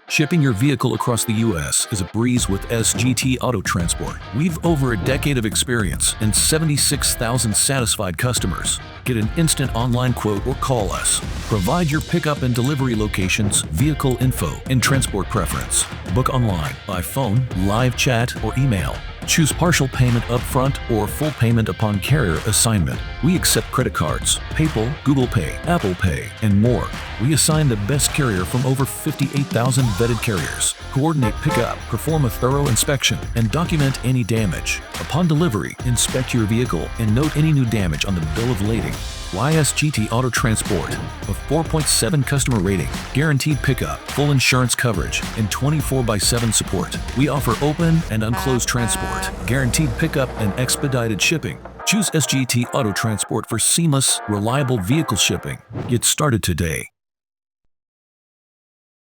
Shipping your vehicle across the U.S. is a breeze with SGT Auto Transport. We've over a decade of experience and 76,000 satisfied customers. Get an instant online quote or call us. Provide your pickup and delivery locations, vehicle info, and transport preference. Book online, by phone, live chat, or email. Choose partial payment upfront or full payment upon carrier assignment. We accept credit cards, PayPal, Google Pay, Apple Pay, and more. We assign the best carrier from over 58,000 vetted carriers. Coordinate pickup, perform a thorough inspection, and document any damage. Upon delivery, inspect your vehicle and note any new damage on the bill of lading. SGT Auto Transport, a 4.7 customer rating, guaranteed pickup, full insurance coverage, and 24/7 support. We offer open and unclosed transport, guaranteed pickup, and expedited shipping. Choose SGT Auto Transport for seamless, reliable vehicle shipping. Get started today.